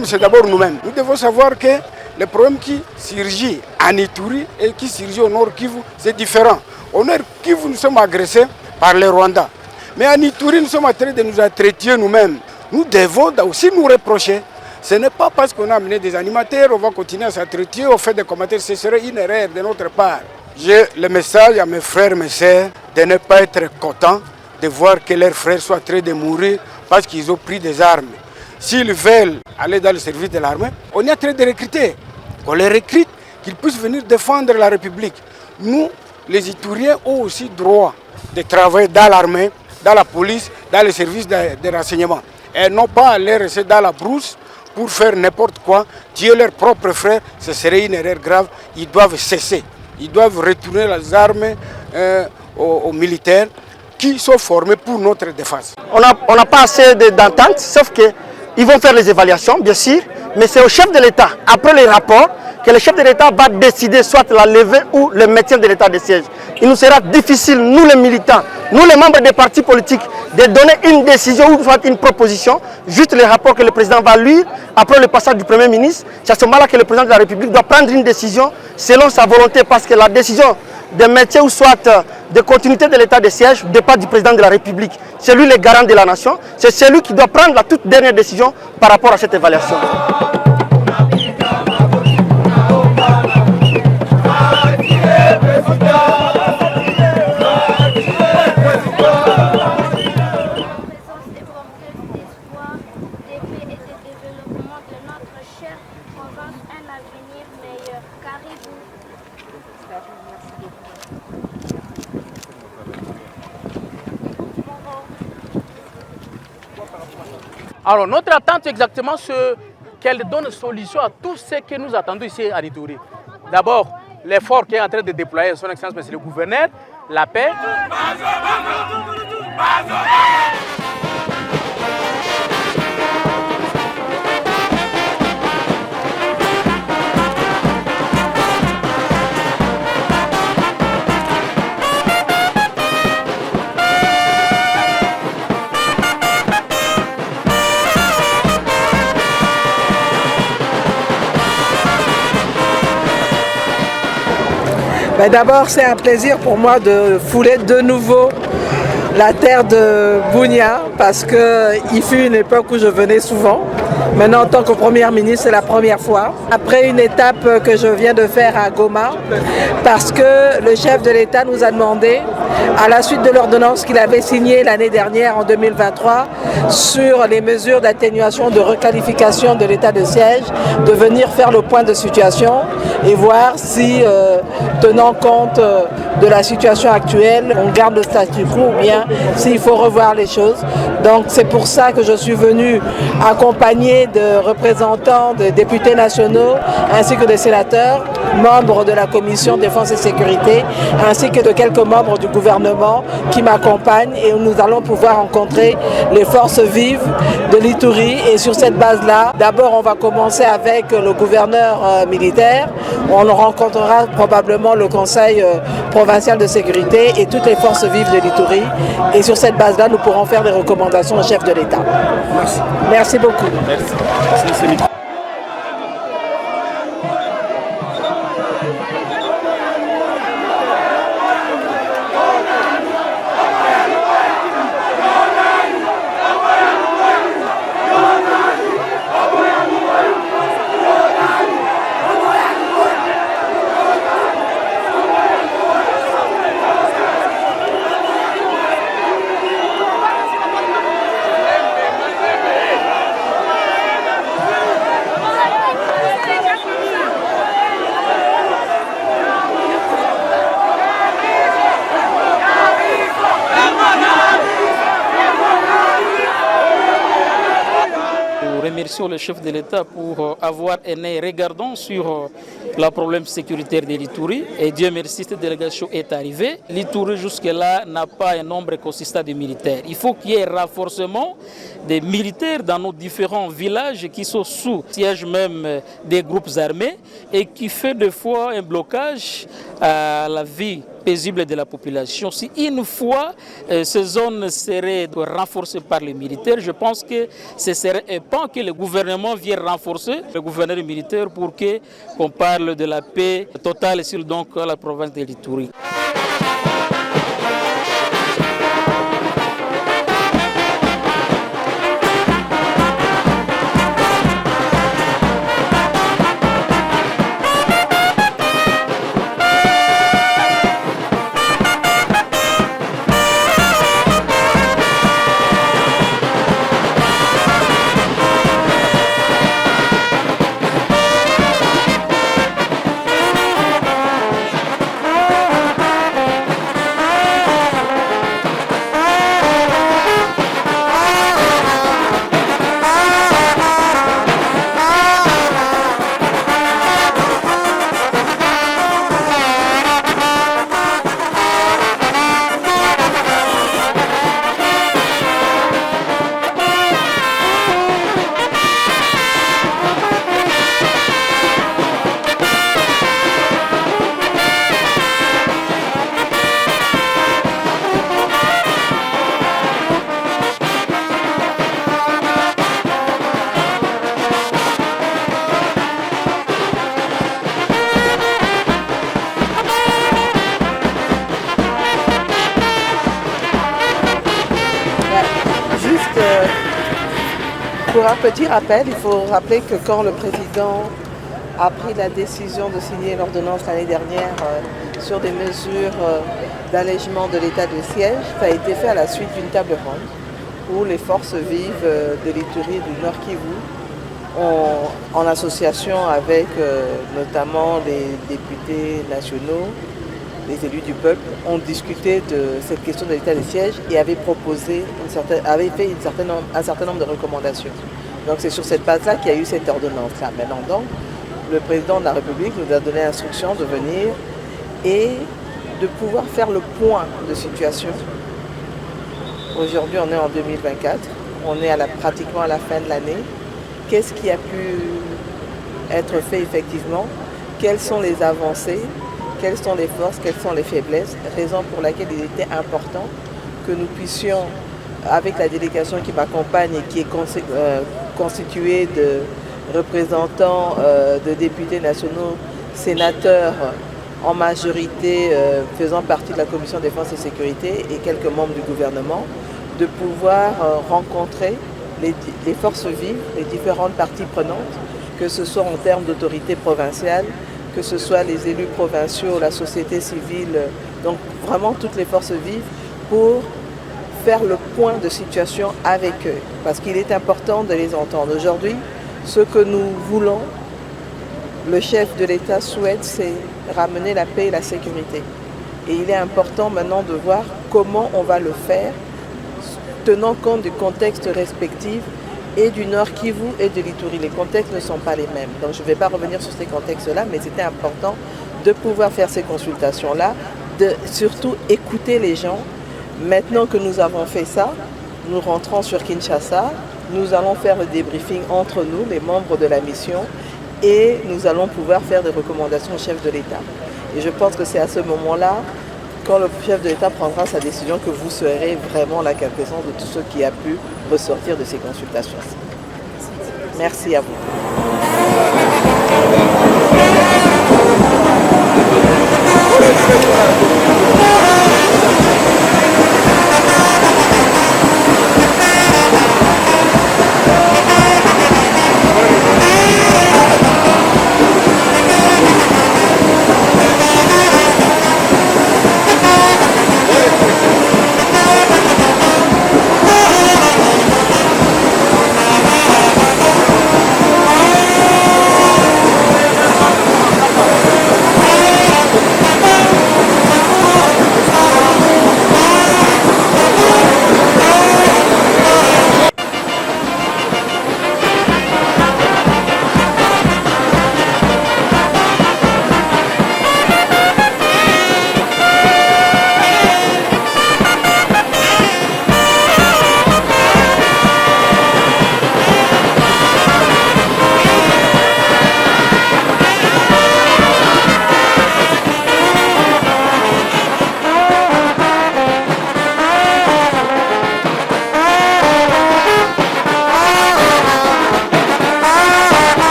problème, c'est d'abord nous-mêmes. Nous devons savoir que le problème qui surgit en Ituri et qui surgit au Nord Kivu, c'est différent. Au Nord Kivu, nous sommes agressés par les Rwandais. Mais en Ituri, nous sommes en train de nous entretenir nous-mêmes. Nous devons aussi nous reprocher. Ce n'est pas parce qu'on a amené des animateurs, on va continuer à s'entretenir, on fait des commentaires. Ce serait une erreur de notre part. J'ai le message à mes frères et mes sœurs de ne pas être contents de voir que leurs frères sont en train de mourir parce qu'ils ont pris des armes. S'ils veulent aller dans le service de l'armée, on est en train de recruter. On les recrute, qu'ils puissent venir défendre la République. Nous, les Ituriens, ont aussi droit de travailler dans l'armée, dans la police, dans les services de renseignement. Et non pas aller rester dans la brousse pour faire n'importe quoi, tuer leurs propres frères, ce serait une erreur grave. Ils doivent cesser. Ils doivent retourner les armes aux militaires qui sont formés pour notre défense. On n'a pas assez d'entente, sauf qu'ils vont faire les évaluations, bien sûr, mais c'est au chef de l'État, après les rapports, que le chef de l'État va décider soit la levée ou le maintien de l'état de siège. Il nous sera difficile, nous les militants, nous les membres des partis politiques, de donner une décision ou soit une proposition, juste les rapports que le président va lire après le passage du Premier ministre. C'est à ce moment-là que le président de la République doit prendre une décision selon sa volonté, parce que la décision de maintien ou soit de continuité de l'état de siège dépend du président de la République. C'est lui le garant de la nation, c'est celui qui doit prendre la toute dernière décision par rapport à cette évaluation. Alors notre attente exactement, c'est qu'elle donne solution à tout ce que nous attendons ici à Ituri. D'abord, l'effort qui est en train de déployer son Excellence Monsieur le Gouverneur, la paix. D'abord, c'est un plaisir pour moi de fouler de nouveau la terre de Bunia, parce qu'il fut une époque où je venais souvent. Maintenant, en tant que première ministre, c'est la première fois. Après une étape que je viens de faire à Goma, parce que le chef de l'État nous a demandé, à la suite de l'ordonnance qu'il avait signée l'année dernière, en 2023, sur les mesures d'atténuation, de requalification de l'état de siège, de venir faire le point de situation et voir si, tenant compte de la situation actuelle, on garde le statu quo ou bien s'il faut revoir les choses. Donc c'est pour ça que je suis venu accompagné de représentants, de députés nationaux, ainsi que des sénateurs, membres de la commission défense et sécurité, ainsi que de quelques membres du gouvernement qui m'accompagnent, et nous allons pouvoir rencontrer les forces vives de l'Ituri. Et sur cette base-là, d'abord on va commencer avec le gouverneur militaire, on rencontrera probablement le conseil provincial de sécurité et toutes les forces vives de l'Ituri, et sur cette base-là nous pourrons faire des recommandations au chef de l'État. Merci. Merci beaucoup. Merci. Remercions le chef de l'État pour avoir un œil regardant sur le problème sécuritaire de l'Ituri. Et Dieu merci, cette délégation est arrivée. L'Ituri jusque-là n'a pas un nombre consistant de militaires. Il faut qu'il y ait un renforcement des militaires dans nos différents villages qui sont sous siège même des groupes armés et qui fait des fois un blocage à la vie paisible de la population. Si une fois ces zones seraient renforcées par les militaires, je pense que ce serait un pan que le gouvernement vienne renforcer, le gouverneur militaire, pour qu'on parle de la paix totale sur donc, la province de l'Ituri. Pour un petit rappel, il faut rappeler que quand le président a pris la décision de signer l'ordonnance l'année dernière sur des mesures d'allègement de l'état de siège, ça a été fait à la suite d'une table ronde où les forces vives de l'Ituri et du Nord Kivu, en association avec notamment les députés nationaux, les élus du peuple, ont discuté de cette question de l'état de siège et avaient proposé fait un certain nombre de recommandations. Donc c'est sur cette base-là qu'il y a eu cette ordonnance-là. Maintenant donc, le président de la République nous a donné l'instruction de venir et de pouvoir faire le point de situation. Aujourd'hui, on est en 2024, on est pratiquement à la fin de l'année. Qu'est-ce qui a pu être fait effectivement? Quelles sont les avancées? Quelles sont les forces, quelles sont les faiblesses, raison pour laquelle il était important que nous puissions, avec la délégation qui m'accompagne et qui est constituée de représentants, de députés nationaux, sénateurs en majorité faisant partie de la commission défense et sécurité et quelques membres du gouvernement, de pouvoir rencontrer les forces vives, les différentes parties prenantes, que ce soit en termes d'autorité provinciale, que ce soit les élus provinciaux, la société civile, donc vraiment toutes les forces vives pour faire le point de situation avec eux. Parce qu'il est important de les entendre. Aujourd'hui, ce que nous voulons, le chef de l'État souhaite, c'est ramener la paix et la sécurité. Et il est important maintenant de voir comment on va le faire, tenant compte du contexte respectif et du Nord Kivu et de l'Ituri. Les contextes ne sont pas les mêmes. Donc je ne vais pas revenir sur ces contextes-là, mais c'était important de pouvoir faire ces consultations-là, de surtout écouter les gens. Maintenant que nous avons fait ça, nous rentrons sur Kinshasa, nous allons faire le débriefing entre nous, les membres de la mission, et nous allons pouvoir faire des recommandations au chef de l'État. Et je pense que c'est à ce moment-là, quand le chef de l'État prendra sa décision, que vous serez vraiment la quintessence de tout ce qui a pu ressortir de ces consultations. Merci à vous.